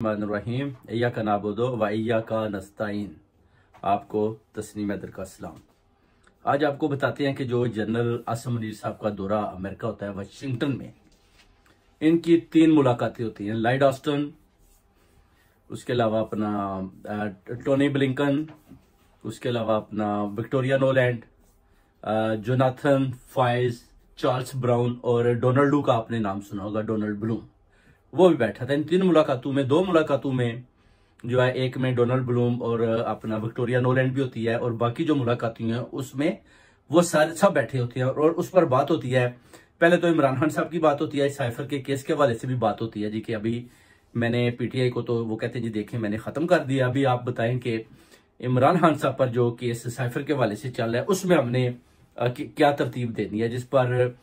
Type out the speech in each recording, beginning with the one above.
रहीम या का नाबुदो वैया का नस्ताइन। आपको तस्नीम हैदर का सलाम। आज आपको बताते हैं कि जो जनरल आसिम मुनीर साहब का दौरा अमेरिका होता है वाशिंगटन में, इनकी 3 मुलाकातें होती हैं। लॉयड ऑस्टिन, उसके अलावा अपना टोनी ब्लिंकन, उसके अलावा अपना विक्टोरिया नोलैंड, जोनाथन फाइज, चार्ल्स ब्राउन और डोनाल्ड डू का आपने नाम सुना होगा, डोनाल्ड ब्लूम, वो भी बैठा था। इन 3 मुलाकातों में 2 मुलाकातों में जो है, एक में डोनाल्ड ब्लूम और अपना विक्टोरिया नोलैंड भी होती है, और बाकी जो मुलाकातें हैं उसमें वो सारे सब बैठे होते हैं और उस पर बात होती है। पहले तो इमरान खान साहब की बात होती है, साइफर के केस के हवाले से भी बात होती है जी कि अभी मैंने पीटीआई को, तो वो कहते हैं जी देखें मैंने खत्म कर दिया, अभी आप बताएं कि इमरान खान साहब पर जो केस साइफर के हवाले से चल रहा है उसमें हमने क्या तरतीब देनी है। जिस पर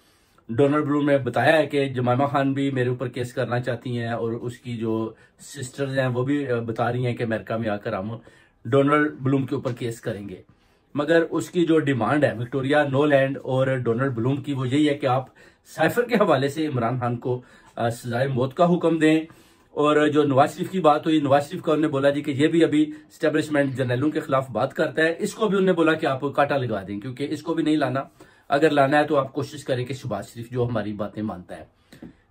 डोनाल्ड ब्लूम ने बताया है कि जमामा खान भी मेरे ऊपर केस करना चाहती हैं और उसकी जो सिस्टर्स हैं वो भी बता रही हैं कि अमेरिका में आकर हम डोनाल्ड ब्लूम के ऊपर केस करेंगे। मगर उसकी जो डिमांड है विक्टोरिया नोलैंड और डोनाल्ड ब्लूम की, वो यही है कि आप साइफर के हवाले से इमरान खान को सजाए मौत का हुक्म दें। और जो नवाज शरीफ की बात हुई, नवाज शरीफ का उन्होंने बोला जी कि ये भी अभी स्टैब्लिशमेंट जर्नलों के खिलाफ बात करता है, इसको भी उन्होंने बोला कि आप काटा लगा दें, क्योंकि इसको भी नहीं लाना। अगर लाना है तो आप कोशिश करें कि शहबाज शरीफ जो हमारी बातें मानता है।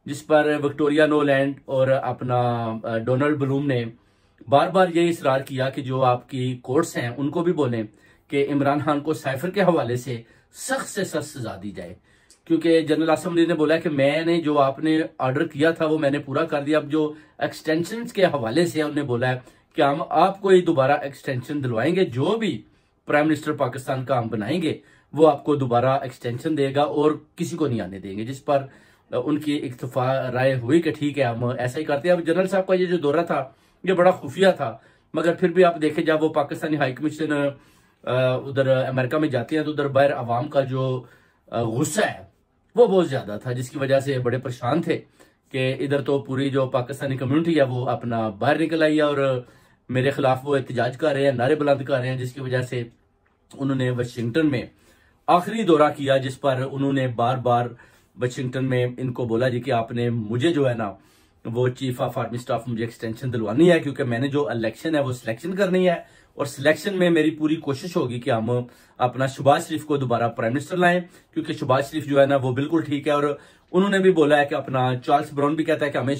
जिस पर विक्टोरिया नोलैंड और अपना डोनाल्ड ब्लूम ने बार बार ये इसरार किया कि जो आपकी कोर्ट्स हैं उनको भी बोलें कि इमरान खान को साइफर के हवाले से सख्त से सख्त सजा दी जाए, क्योंकि जनरल आसिम मुनीर ने बोला कि मैंने जो आपने ऑर्डर किया था वो मैंने पूरा कर दिया। अब जो एक्सटेंशन के हवाले से उन्होंने बोला है कि हम आपको ये दोबारा एक्सटेंशन दिलवाएंगे, जो भी प्राइम मिनिस्टर पाकिस्तान का हम बनाएंगे वो आपको दोबारा एक्सटेंशन देगा और किसी को नहीं आने देंगे। जिस पर उनकी इत्तफा राय हुई कि ठीक है हम ऐसा ही करते हैं। अब जनरल साहब का ये जो दौरा था ये बड़ा खुफिया था, मगर फिर भी आप देखें जब वो पाकिस्तानी हाई कमीशन उधर अमेरिका में जाती है तो उधर बाहर अवाम का जो गुस्सा है वो बहुत ज्यादा था, जिसकी वजह से बड़े परेशान थे कि इधर तो पूरी जो पाकिस्तानी कम्युनिटी है वो अपना बाहर निकल आई है और मेरे खिलाफ वो एहतजाज कर रहे हैं, नारे बुलंद कर रहे हैं, जिसकी वजह से उन्होंने वाशिंगटन में आखिरी दौरा किया। जिस पर उन्होंने बार बार वाशिंगटन में इनको बोला जी कि आपने मुझे जो है ना वो चीफ ऑफ आर्मी स्टाफ मुझे एक्सटेंशन दिलवानी है, क्योंकि मैंने जो इलेक्शन है वो सिलेक्शन करनी है और सिलेक्शन में मेरी पूरी कोशिश होगी कि हम अपना शहबाज शरीफ को दोबारा प्राइम मिनिस्टर लाएं, क्योंकि शहबाज शरीफ जो है ना वो बिल्कुल ठीक है। और उन्होंने भी बोला है कि अपना चार्ल्स ब्राउन भी कहता है कि हमें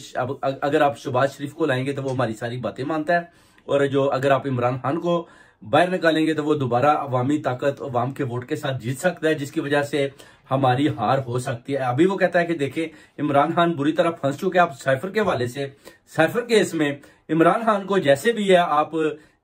अगर आप शहबाज शरीफ को लाएंगे तो वो हमारी सारी बातें मानता है, और जो अगर आप इमरान खान को बाहर निकालेंगे तो वो दोबारा अवामी ताकत अवाम के वोट के साथ जीत सकता है, जिसकी वजह से हमारी हार हो सकती है। अभी वो कहता है कि देखें इमरान खान बुरी तरह फंस चुके हैं। आप साइफर के हवाले से, साइफर केस में इमरान खान को जैसे भी है आप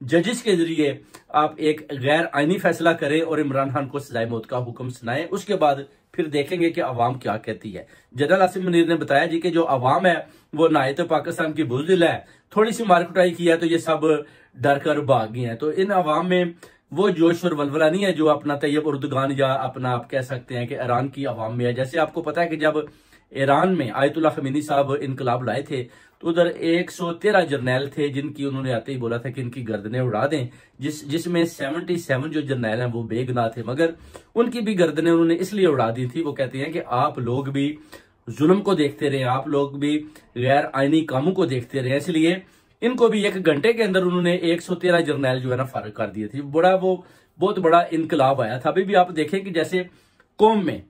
जजेस के जरिए आप एक गैर आईनी फैसला करें और इमरान खान को सजाए मौत का हुक्म सुनाएं, उसके बाद फिर देखेंगे कि अवाम क्या कहती है। जनरल आसिम मुनीर ने बताया जी कि जो अवाम है वो ना तो पाकिस्तान की बुज़दिल है, थोड़ी सी मारकुटाई की है तो ये सब डर कर भाग गए हैं। तो इन अवाम में वो जोश और वलवला नहीं है जो अपना तैयब उर्दगान या अपना आप कह सकते हैं कि ईरान की अवाम में है। जैसे आपको पता है कि जब ईरान में आयतुल्लाह खमीनी साहब इनकलाब लाए थे तो उधर 113 जर्नैल थे जिनकी उन्होंने आते ही बोला था कि इनकी गर्दनें उड़ा दें, जिसमें 77 जो जर्नैल हैं वो बेगुनाह थे, मगर उनकी भी गर्दनें उन्होंने इसलिए उड़ा दी थी। वो कहते हैं कि आप लोग भी जुल्म को देखते रहे, आप लोग भी गैर आईनी कामों को देखते रहे, इसलिए इनको भी 1 घंटे के अंदर उन्होंने 113 जर्नैल जो है ना फारिग कर दिए थे। वो बहुत बड़ा इनकलाब आया था। अभी भी आप देखें कि जैसे कौम में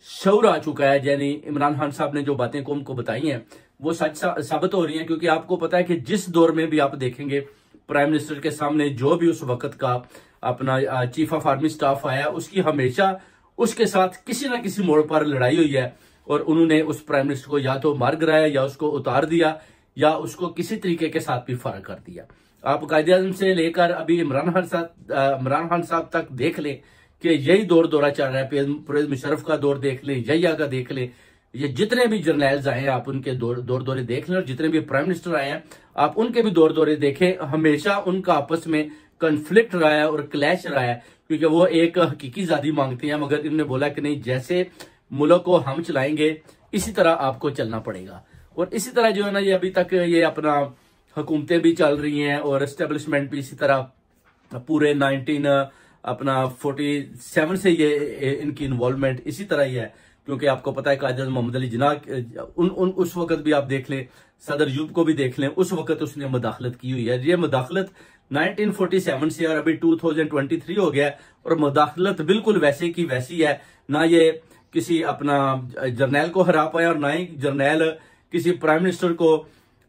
शऊर आ चुका है, यानी इमरान खान साहब ने जो बातें कौम को बताई हैं वो सच साबित हो रही हैं, क्योंकि आपको पता है कि जिस दौर में भी आप देखेंगे प्राइम मिनिस्टर के सामने जो भी उस वक्त का अपना चीफ ऑफ आर्मी स्टाफ आया, उसकी हमेशा उसके साथ किसी ना किसी मोड़ पर लड़ाई हुई है और उन्होंने उस प्राइम मिनिस्टर को या तो मार गिराया या उसको उतार दिया या उसको किसी तरीके के साथ भी फर्क कर दिया। आप कायदे आज़म से लेकर अभी इमरान खान साहब तक देख लें कि यही दौरा चल रहा है। परवेज मुशर्रफ का दौर देख लें, यहिया का देख लें, ये जितने भी जर्नैल्स आए हैं आप उनके दौरे देख लें, और जितने भी प्राइम मिनिस्टर आए हैं आप उनके भी दौरे देखें। हमेशा उनका आपस में कन्फ्लिक्ट रहा है और क्लैश रहा है, क्योंकि वो एक हकीकी आजादी मांगते हैं, मगर इन्होंने बोला कि नहीं, जैसे मुल्क को हम चलाएंगे इसी तरह आपको चलना पड़ेगा। और इसी तरह जो है ना ये अभी तक ये अपना हुकूमतें भी चल रही हैं और एस्टेब्लिशमेंट भी इसी तरह पूरे 1947 से ये इनकी इन्वॉल्वमेंट इसी तरह ही है। क्योंकि आपको पता है कायद मोहम्मद अली जिन्ना उस वक्त भी आप देख लें, सदर यूब को भी देख लें, उस वक्त उसने मुदाखलत की हुई है। ये मुदाखलत 1947 से और अभी 2023 हो गया है और मुदाखलत बिल्कुल वैसे की वैसी है। ना ये किसी अपना जर्नैल को हरा पाया और ना ही जर्नैल किसी प्राइम मिनिस्टर को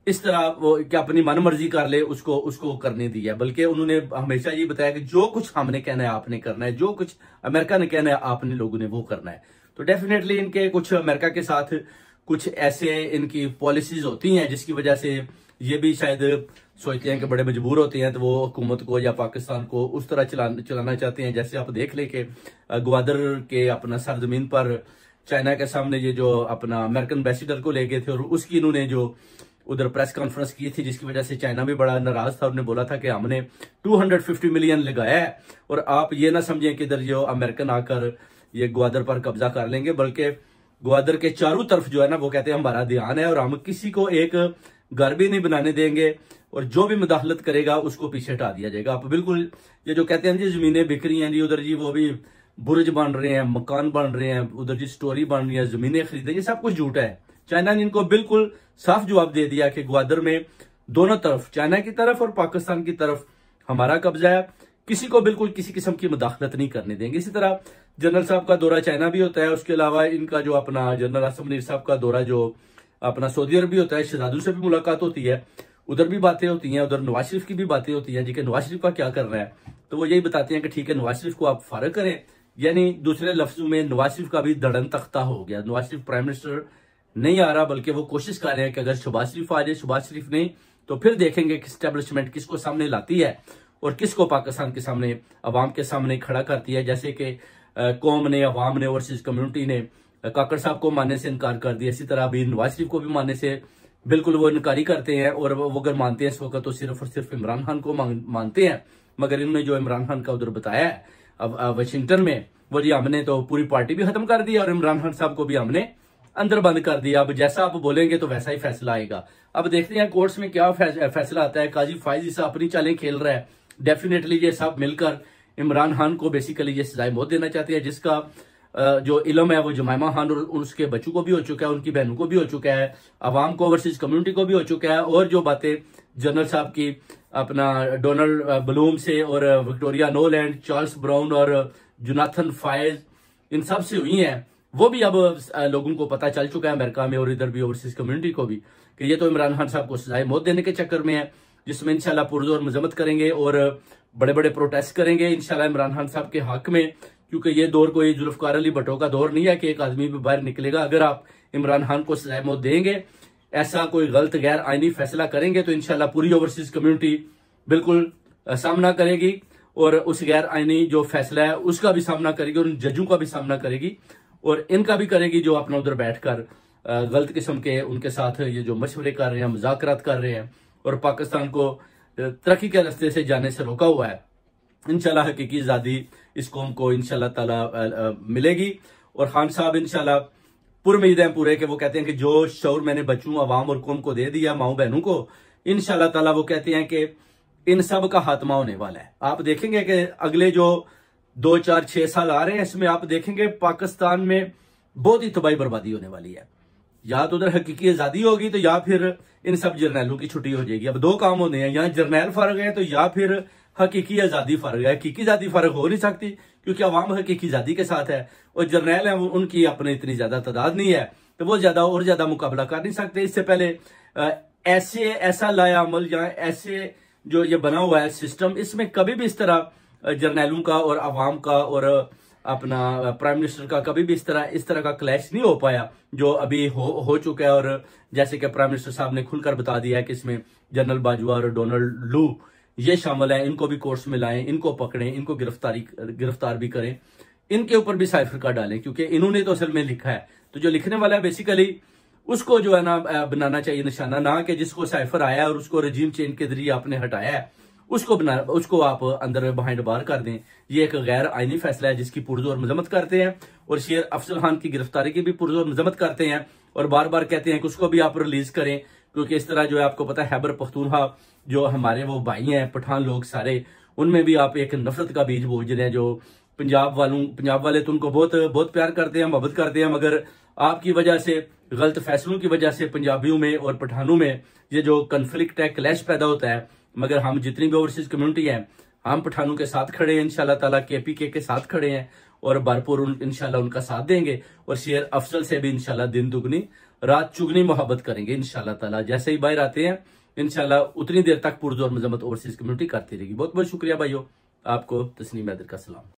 इस तरह वो क्या अपनी मनमर्जी कर ले उसको करने दिया, बल्कि उन्होंने हमेशा ये बताया कि जो कुछ हमने कहना है आपने करना है, जो कुछ अमेरिका ने कहना है आपने लोगों ने वो करना है। तो डेफिनेटली इनके कुछ अमेरिका के साथ कुछ ऐसे इनकी पॉलिसीज होती हैं जिसकी वजह से ये भी शायद सोचते हैं कि बड़े मजबूर होते हैं, तो वो हुकूमत को या पाकिस्तान को उस तरह चलाना चाहते हैं। जैसे आप देख ले कि ग्वादर के अपना सरजमीन पर चाइना के सामने ये जो अपना अमेरिकन एम्बेसडर को ले गए थे और उसकी इन्होंने जो उधर प्रेस कॉन्फ्रेंस की थी, जिसकी वजह से चाइना भी बड़ा नाराज था। उन्होंने बोला था कि हमने 250 मिलियन लगाया है और आप ये ना समझें कि इधर जो अमेरिकन आकर ये ग्वादर पर कब्जा कर लेंगे, बल्कि ग्वादर के चारों तरफ जो है ना वो कहते हैं हमारा ध्यान है और हम किसी को एक घर भी नहीं बनाने देंगे और जो भी मुदाखलत करेगा उसको पीछे हटा दिया जाएगा। आप बिल्कुल ये जो कहते हैं जी जमीनें बिक रही हैं जी उधर, जी वो भी बुर्ज बन रहे हैं, मकान बन रहे हैं उधर, जी स्टोरी बन रही है, जमीनें खरीदें, ये सब कुछ झूठा है। चाइना ने इनको बिल्कुल साफ जवाब दे दिया कि ग्वादर में दोनों तरफ, चाइना की तरफ और पाकिस्तान की तरफ हमारा कब्जा है, किसी को बिल्कुल किसी किस्म की मुदाखलत नहीं करने देंगे। इसी तरह जनरल साहब का दौरा चाइना भी होता है, उसके अलावा इनका जो अपना जनरल आसिम मुनीर साहब का दौरा जो अपना सऊदी अरब भी होता है, शहजादों से भी मुलाकात होती है, उधर भी बातें होती हैं, उधर नवाज शरीफ की भी बातें होती हैं जी कि नवाज शरीफ का क्या करना है। तो वो यही बताते हैं कि ठीक है नवाज शरीफ को आप फारग करें, यानी दूसरे लफ्जों में नवाज शरीफ का भी धड़न तख्ता हो गया। नवाज शरीफ प्राइम मिनिस्टर नहीं आ रहा, बल्कि वो कोशिश कर रहे हैं कि अगर शहबाज शरीफ आ जाए, शहबाज शरीफ नहीं तो फिर देखेंगे कि एस्टेब्लिशमेंट किसको सामने लाती है और किसको पाकिस्तान के सामने, अवाम के सामने खड़ा करती है। जैसे कि कौम ने, अवाम ने, ओवरसीज कम्युनिटी ने काकड़ साहब को मानने से इनकार कर दिया, इसी तरह अभी नवाज शरीफ को भी मानने से बिल्कुल वो इनकारी करते हैं और वो अगर मानते हैं इस वक्त तो सिर्फ और सिर्फ इमरान खान को मानते हैं। मगर इन्होंने जो इमरान खान का उधर बताया है अब वाशिंगटन में, वो जी हमने तो पूरी पार्टी भी खत्म कर दी और इमरान खान साहब को भी हमने अंदर बंद कर दिया। अब जैसा आप बोलेंगे तो वैसा ही फैसला आएगा। अब देखते हैं कोर्ट्स में क्या फैसला आता है। काजी फाइज इसा अपनी चालें खेल रहा है। डेफिनेटली ये सब मिलकर इमरान खान को बेसिकली ये सजाए मौत देना चाहती है, जिसका जो इल्म है वो जुमैमा खान और उसके बच्चों को भी हो चुका है, उनकी बहनों को भी हो चुका है, अवाम को, ओवरसीज कम्युनिटी को भी हो चुका है। और जो बातें जनरल साहब की अपना डोनाल्ड ब्लूम से और विक्टोरिया नोलैंड, चार्ल्स ब्राउन और जोनाथन फायज इन सब से हुई हैं, वो भी अब लोगों को पता चल चुका है अमेरिका में और इधर भी ओवरसीज कम्युनिटी को भी कि ये तो इमरान खान साहब को सजाए मौत देने के चक्कर में है, जिसमें इंशाल्लाह पुरजोर मजम्मत करेंगे और बड़े बड़े प्रोटेस्ट करेंगे इंशाल्लाह इमरान खान साहब के हक में। क्योंकि ये दौर कोई जुल्फकार अली भट्टो का दौर नहीं है कि एक आदमी भी बाहर निकलेगा। अगर आप इमरान खान को सजाए मौत देंगे, ऐसा कोई गलत गैर आईनी फैसला करेंगे, तो इंशाल्लाह पूरी ओवरसीज कम्युनिटी बिल्कुल सामना करेगी और उस गैर आईनी जो फैसला है उसका भी सामना करेगी और उन जजों का भी सामना करेगी और इनका भी करेगी जो अपना उधर बैठकर गलत किस्म के उनके साथ ये जो मशवरे कर रहे हैं, मुज़ाकरात कर रहे हैं और पाकिस्तान को तरक्की के रास्ते से जाने से रोका हुआ है। इंशाल्लाह हकीकी आज़ादी इस कौम को इंशाल्लाह ताला मिलेगी और खान साहब इंशाल्लाह पूरी उम्मीद है पूरे कि वो कहते हैं कि जो शऊर मैंने बच्चों, अवाम और कौम को दे दिया, माओ बहनों को, इंशाल्लाह ताला वो कहते हैं कि इन सब का खात्मा होने वाला है। आप देखेंगे कि अगले जो 2, 4, 6 साल आ रहे हैं, इसमें आप देखेंगे पाकिस्तान में बहुत ही तबाही बर्बादी होने वाली है। या तो उधर हकीकी आजादी होगी तो या फिर इन सब जर्नैलों की छुट्टी हो जाएगी। अब दो काम होने हैं, यहाँ जर्नैल फर्क है तो या फिर हकीकी आजादी फर्क है। हकीकी आजादी फर्क हो नहीं सकती क्योंकि अवाम हकीकी आजादी के साथ है और जर्नैल है उनकी अपनी इतनी ज्यादा तादाद नहीं है, तो वो ज्यादा और ज्यादा मुकाबला कर नहीं सकते। इससे पहले ऐसा लाया अमल या ऐसे जो ये बना हुआ है सिस्टम, इसमें कभी भी इस तरह जर्नैलों का और अवाम का और अपना प्राइम मिनिस्टर का कभी भी इस तरह का क्लैश नहीं हो पाया जो अभी हो चुका है। और जैसे कि प्राइम मिनिस्टर साहब ने खुलकर बता दिया है कि इसमें जनरल बाजवा और डोनाल्ड लू ये शामिल है, इनको भी कोर्ट्स में लाएं, इनको पकड़ें, इनको गिरफ्तार भी करें, इनके ऊपर भी साइफर का डालें क्योंकि इन्होंने तो असल में लिखा है। तो जो लिखने वाला है बेसिकली उसको जो है ना बनाना चाहिए निशाना, ना कि जिसको साइफर आया और उसको रजीम चेंज के जरिए आपने हटाया है उसको आप अंदर बिहाइंड बार कर दें। ये एक गैर आईनी फैसला है जिसकी पुरजोर मजम्मत करते हैं और शेर अफजल खान की गिरफ्तारी की भी पुरजोर मजम्मत करते हैं और बार बार कहते हैं कि उसको भी आप रिलीज करें क्योंकि इस तरह जो है आपको पता है खैबर पख्तूनख्वा जो हमारे वो भाई हैं पठान लोग सारे, उनमें भी आप एक नफरत का बीज बोझ रहे हैं जो पंजाब वाले तो उनको बहुत बहुत प्यार करते हैं, मोहब्बत करते हैं, मगर आपकी वजह से, गलत फैसलों की वजह से पंजाबियों में और पठानों में ये जो कन्फ्लिक्ट है, क्लैश पैदा होता है। मगर हम जितनी भी ओवरसीज कम्युनिटी है, हम पठानों के साथ खड़े हैं, इंशाल्लाह ताला KPK के साथ खड़े हैं और भरपूर इंशाल्लाह उनका साथ देंगे। और शेर अफजल से भी इंशाल्लाह दिन दुगनी रात चुगनी मोहब्बत करेंगे इंशाल्लाह ताला। जैसे ही बाहर आते हैं इंशाल्लाह उतनी देर तक पुरजोर मजम्मत ओवरसीज कम्युनिटी करती रहेगी। बहुत बहुत शुक्रिया भाइयों, आपको तस्नीम हैदर का सलाम।